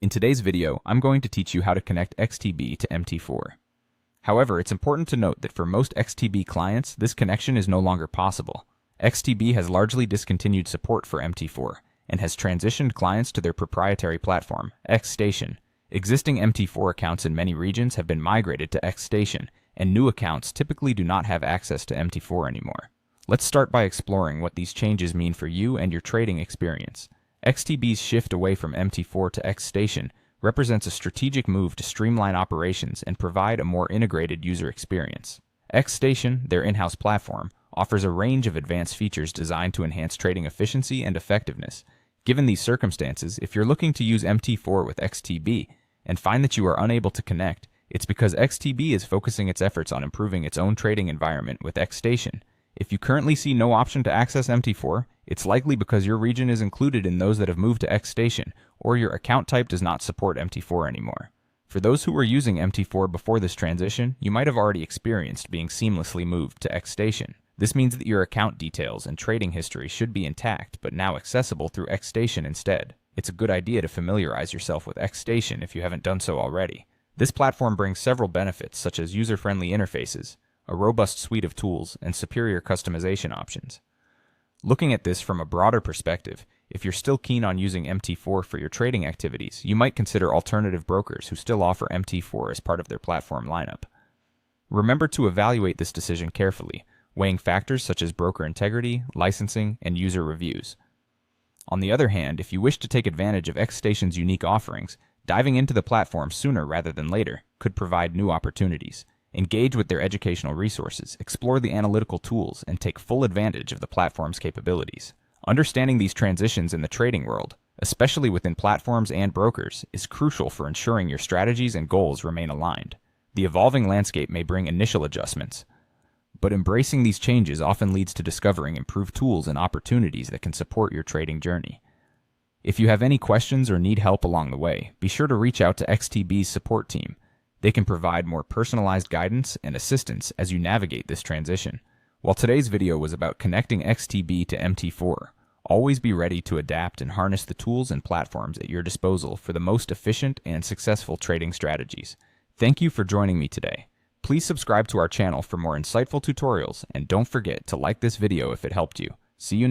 In today's video, I'm going to teach you how to connect XTB to MT4. However, it's important to note that for most XTB clients, this connection is no longer possible. XTB has largely discontinued support for MT4 and has transitioned clients to their proprietary platform, XStation. Existing MT4 accounts in many regions have been migrated to XStation, and new accounts typically do not have access to MT4 anymore. Let's start by exploring what these changes mean for you and your trading experience. XTB's shift away from MT4 to XStation represents a strategic move to streamline operations and provide a more integrated user experience. XStation, their in-house platform, offers a range of advanced features designed to enhance trading efficiency and effectiveness. Given these circumstances, if you're looking to use MT4 with XTB and find that you are unable to connect, it's because XTB is focusing its efforts on improving its own trading environment with XStation. If you currently see no option to access MT4, it's likely because your region is included in those that have moved to XStation, or your account type does not support MT4 anymore. For those who were using MT4 before this transition, you might have already experienced being seamlessly moved to XStation. This means that your account details and trading history should be intact, but now accessible through XStation instead. It's a good idea to familiarize yourself with XStation if you haven't done so already. This platform brings several benefits such as user-friendly interfaces, a robust suite of tools, and superior customization options. Looking at this from a broader perspective, if you're still keen on using MT4 for your trading activities, you might consider alternative brokers who still offer MT4 as part of their platform lineup. Remember to evaluate this decision carefully, weighing factors such as broker integrity, licensing, and user reviews. On the other hand, if you wish to take advantage of XStation's unique offerings, diving into the platform sooner rather than later could provide new opportunities. Engage with their educational resources, explore the analytical tools, and take full advantage of the platform's capabilities. Understanding these transitions in the trading world, especially within platforms and brokers, is crucial for ensuring your strategies and goals remain aligned. The evolving landscape may bring initial adjustments, but embracing these changes often leads to discovering improved tools and opportunities that can support your trading journey. If you have any questions or need help along the way, be sure to reach out to XTB's support team. They can provide more personalized guidance and assistance as you navigate this transition. While today's video was about connecting XTB to MT4, always be ready to adapt and harness the tools and platforms at your disposal for the most efficient and successful trading strategies. Thank you for joining me today. Please subscribe to our channel for more insightful tutorials, and don't forget to like this video if it helped you. See you